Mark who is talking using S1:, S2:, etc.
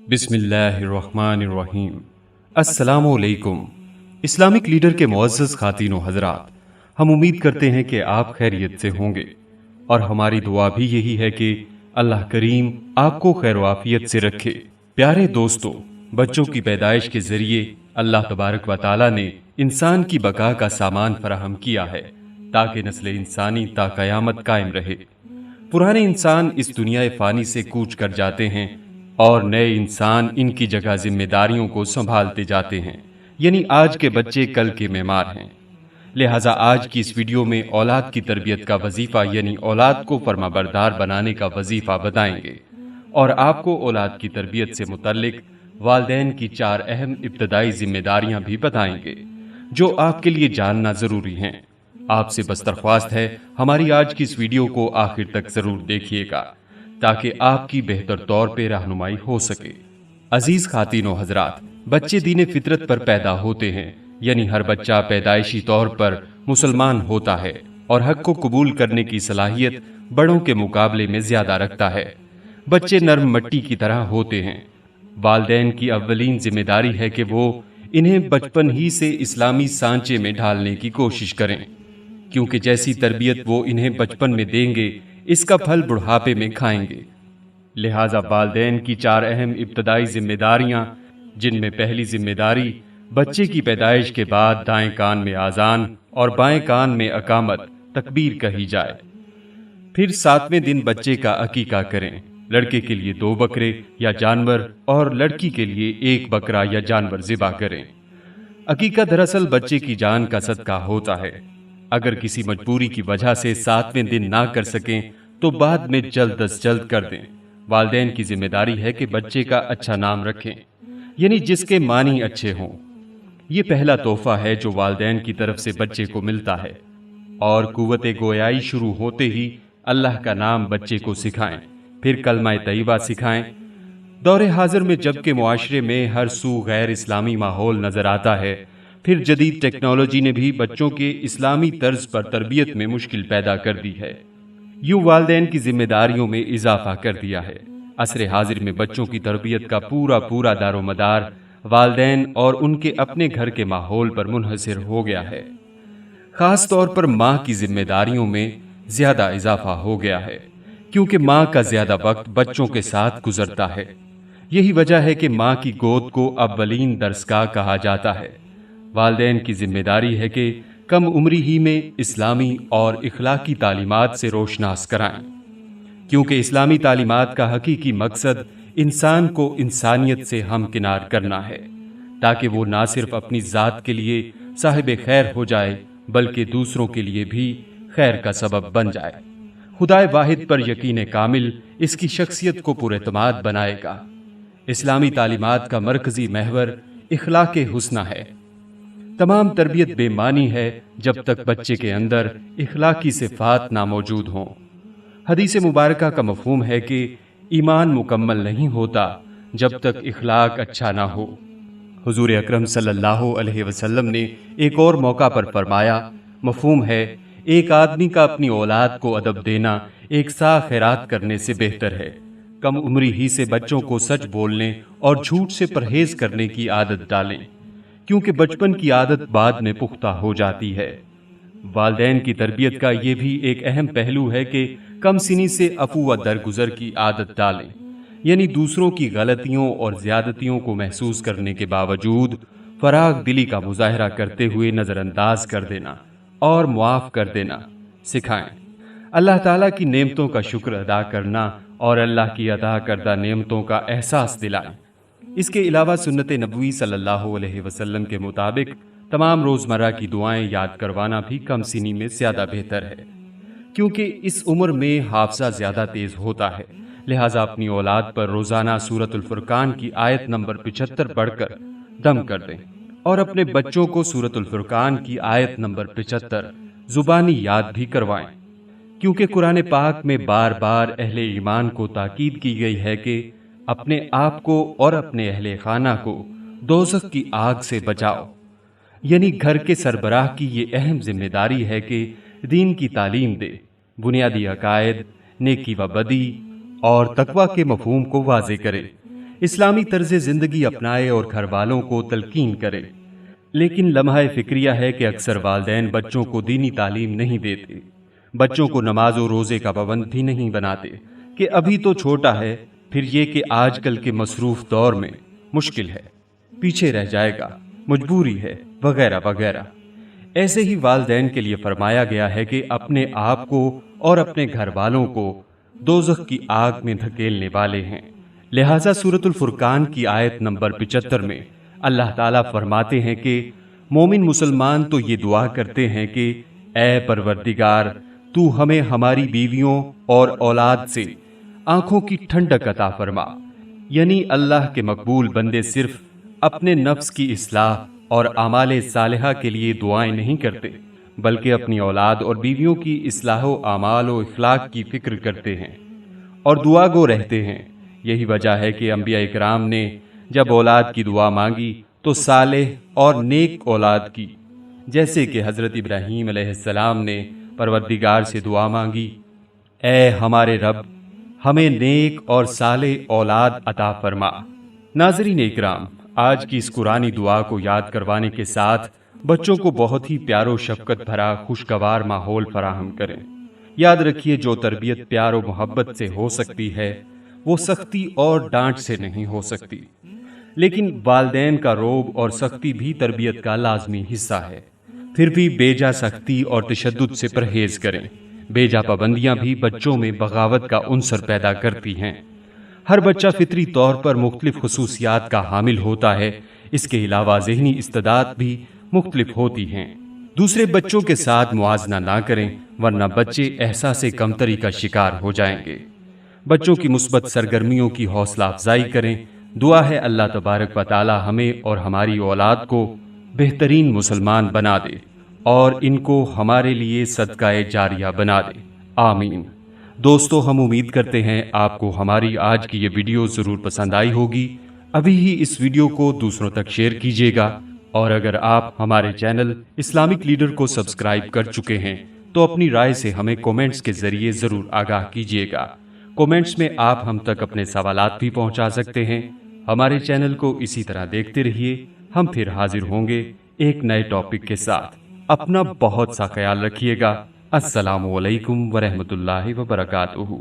S1: बिस्मिल्लाहिर्रहमानिर्रहीम। अस्सलामुअलैकुम। Islamic leader के मुअज़्ज़ज़ ख़ातीन व हज़रात, हम उम्मीद करते हैं कि आप खैरियत से होंगे और हमारी दुआ भी यही है कि अल्लाह करीम आपको खैर व आफियत से रखे। प्यारे दोस्तों, बच्चों की पैदाइश के जरिए अल्लाह तबारक व तआला ने इंसान की बका का सामान फराहम किया है ताकि नस्ल इंसानी ता क़यामत कायम रहे। पुराने इंसान इस दुनिया फ़ानी से कूच कर जाते हैं और नए इंसान इनकी जगह जिम्मेदारियों को संभालते जाते हैं, यानी आज के बच्चे कल के मेमार हैं। लिहाजा आज की इस वीडियो में औलाद की तरबियत का वजीफा यानी औलाद को फरमाबरदार बनाने का वजीफा बताएंगे और आपको औलाद की तरबियत से मुतल्लिक वालिदैन की 4 अहम इब्तदाई जिम्मेदारियां भी बताएंगे जो आपके लिए जानना जरूरी हैं। आपसे बस दरख्वास्त है, हमारी आज की इस वीडियो को आखिर तक जरूर देखिएगा ताकि आपकी बेहतर तौर पे रहनुमाई हो सके। अजीज खातीनो हजरात, बच्चे दीन फितरत पर पैदा होते हैं, यानी हर बच्चा पैदाइशी तौर पर मुसलमान होता है और हक को कबूल करने की सलाहियत बड़ों के मुकाबले में ज्यादा रखता है। बच्चे नर्म मट्टी की तरह होते हैं। वालिदैन की अव्वलीन जिम्मेदारी है कि वो इन्हें बचपन ही से इस्लामी सांचे में ढालने की कोशिश करें, क्योंकि जैसी तरबियत वो इन्हें बचपन में देंगे इसका फल बुढ़ापे में खाएंगे। लिहाजा वालिदैन की 4 अहम इब्तदाई जिम्मेदारियां, जिनमें पहली जिम्मेदारी बच्चे की पैदाइश के बाद दाएं कान में आजान और बाएं कान में अकामत तकबीर कही जाए। फिर 7वें दिन बच्चे का अकीका करें। लड़के के लिए 2 बकरे या जानवर और लड़की के लिए 1 बकरा या जानवर ज़िबा करें। अकीका दरअसल बच्चे की जान का सदका होता है। अगर किसी मजबूरी की वजह से 7वें दिन ना कर सकें तो बाद में जल्द अज जल्द कर दें। वालिदैन की जिम्मेदारी है कि बच्चे का अच्छा नाम रखें, यानी जिसके मानी अच्छे हों। ये पहला तोहफा है जो वालिदैन की तरफ से बच्चे को मिलता है। और कुव्वते गोयाई शुरू होते ही अल्लाह का नाम बच्चे को सिखाएं, फिर कलमा तैयबा सिखाएं। दौरे हाजिर में जबकि मुआशरे में हर सू गैर इस्लामी माहौल नजर आता है, फिर जदीद टेक्नोलॉजी ने भी बच्चों के इस्लामी तर्ज पर तरबियत में मुश्किल पैदा कर दी है। यूं वालिदैन की जिम्मेदारियों में इजाफा कर दिया है। असरे हाजिर में बच्चों की तरबियत का पूरा दारोमदार वालिदैन और उनके अपने घर के माहौल पर मुनहसिर हो गया है। खास तौर पर माँ की जिम्मेदारियों में ज्यादा इजाफा हो गया है, क्योंकि माँ का ज्यादा वक्त बच्चों के साथ गुजरता है। यही वजह है कि माँ की गोद को अव्वलीन दरसगाह कहा जाता है। वालिदैन की जिम्मेदारी है कि कम उम्री ही में इस्लामी और इखलाकी तालीमात से रोशनास कराएं, क्योंकि इस्लामी तालीमात का हकीकी मकसद इंसान को इंसानियत से हमकिनार करना है, ताकि वो ना सिर्फ अपनी ज़ात के लिए साहिब खैर हो जाए बल्कि दूसरों के लिए भी खैर का सबब बन जाए। खुदाए वाहिद पर यकीन कामिल इसकी शख्सियत को पुरएतमाद बनाएगा। इस्लामी तालीमात का मरकजी महवर इखलाके हुस्ना है। तमाम तरबियत बेमानी है जब तक बच्चे के अंदर इखलाकी सिफात ना मौजूद हों। हदीस मुबारका का मफहूम है कि ईमान मुकम्मल नहीं होता जब तक इखलाक अच्छा ना हो। हुजूर अकरम सल्लल्लाहु अलैहि वसल्लम ने एक और मौका पर फरमाया, मफहूम है एक आदमी का अपनी औलाद को अदब देना एक सा खैरात करने से बेहतर है। कम उम्री ही से बच्चों को सच बोलने और झूठ से परहेज करने की आदत डालें, क्योंकि बचपन की आदत बाद में पुख्ता हो जाती है। वालिदैन की तरबियत का ये भी एक अहम पहलू है कि कम सिनी से अफू व दरगुजर की आदत डालें, यानी दूसरों की गलतियों और ज्यादतियों को महसूस करने के बावजूद फराग दिली का मुजाहरा करते हुए नज़रअंदाज कर देना और मुआफ़ कर देना सिखाएं। अल्लाह ताला की नेमतों का शुक्र अदा करना और अल्लाह की अदा करदा नेमतों का एहसास दिलाएं। इसके अलावा सुन्नत नबवी सल्लल्लाहु अलैहि वसल्लम के मुताबिक तमाम रोज़मर्रा की दुआएं याद करवाना भी कम सिनी में ज़्यादा बेहतर है, क्योंकि इस उम्र में हाफ़ज़ा ज़्यादा तेज़ होता है। लिहाजा अपनी औलाद पर रोज़ाना सूरतुल फुरकान की आयत नंबर 75 पढ़कर दम कर दें और अपने बच्चों को सूरतुल फुरकान की आयत नंबर 75 ज़ुबानी याद भी करवाएं, क्योंकि कुरान पाक में बार बार अहले ईमान को ताकीद की गई है कि अपने आप को और अपने अहले खाना को दोज़ख की आग से बचाओ। यानी घर के सरबराह की ये अहम जिम्मेदारी है कि दीन की तालीम दे, बुनियादी अकायद, नेकी व बदी और तकवा के मफहूम को वाज़े करे, इस्लामी तर्ज ज़िंदगी अपनाए और घर वालों को तलकीन करे। लेकिन लम्हा फिक्रिया है कि अक्सर वालिदैन बच्चों को दीनी तालीम नहीं देते, बच्चों को नमाज और रोज़े का पाबंद भी नहीं बनाते कि अभी तो छोटा है, फिर ये कि आजकल के मसरूफ़ दौर में मुश्किल है, पीछे रह जाएगा, मजबूरी है, वगैरह वगैरह। ऐसे ही वालिदैन के लिए फरमाया गया है कि अपने आप को और अपने घर वालों को दोज़ख की आग में धकेलने वाले हैं। लिहाजा सूरतुल फुरकान की आयत नंबर 75 में अल्लाह ताला फरमाते हैं कि मोमिन मुसलमान तो ये दुआ करते हैं कि ऐ परवरदिगार, तू हमें हमारी बीवियों और औलाद से आंखों की ठंडक अता फरमा। यानी अल्लाह के मकबूल बंदे सिर्फ अपने नफ्स की इस्लाह और आमाले सालिहा के लिए दुआएं नहीं करते, बल्कि अपनी औलाद और बीवियों की इस्लाह व आमाल व इखलाक की फिक्र करते हैं और दुआ गो रहते हैं। यही वजह है कि अंबिया इकराम ने जब औलाद की दुआ मांगी तो सालेह और नेक औलाद की, जैसे कि हज़रत इब्राहीम अलैहिस्सलाम ने परवरदिगार से दुआ मांगी, ऐ हमारे रब, हमें नेक और सालेह औलाद अता फरमा। नाज़रीन इकराम, आज की इस कुरानी दुआ को याद करवाने के साथ बच्चों को बहुत ही प्यारो शफकत भरा खुशगवार माहौल फराहम करें। याद रखिए, जो तरबियत प्यार और मोहब्बत से हो सकती है वो सख्ती और डांट से नहीं हो सकती। लेकिन वालिदैन का रोब और सख्ती भी तरबियत का लाजमी हिस्सा है। फिर भी बेजा सख्ती और तशद्दुद से परहेज करें। बेजा पाबंदियां भी बच्चों में बगावत का उनसर पैदा करती हैं। हर बच्चा फितरी तौर पर मुख्तलिफ खुसूसियात का हामिल होता है। इसके अलावा ज़हनी इस्तिदात भी मुख्तलिफ होती हैं। दूसरे बच्चों के साथ मुआजना ना करें, वरना बच्चे एहसास कमतरी का शिकार हो जाएंगे। बच्चों की मुस्बत सरगर्मियों की हौसला अफजाई करें। दुआ है अल्लाह तबारक व तआला हमें और हमारी औलाद को बेहतरीन मुसलमान बना दे और इनको हमारे लिए सदकाए जारिया बना दे, आमीन। दोस्तों, हम उम्मीद करते हैं आपको हमारी आज की ये वीडियो ज़रूर पसंद आई होगी। अभी ही इस वीडियो को दूसरों तक शेयर कीजिएगा और अगर आप हमारे चैनल इस्लामिक लीडर को सब्सक्राइब कर चुके हैं तो अपनी राय से हमें कमेंट्स के जरिए ज़रूर आगाह कीजिएगा। कमेंट्स में आप हम तक अपने सवालात भी पहुंचा सकते हैं। हमारे चैनल को इसी तरह देखते रहिए। हम फिर हाजिर होंगे एक नए टॉपिक के साथ। अपना बहुत सा ख्याल रखिएगा। अस्सलामु अलैकुम व रहमतुल्लाहि व बरकातुहू।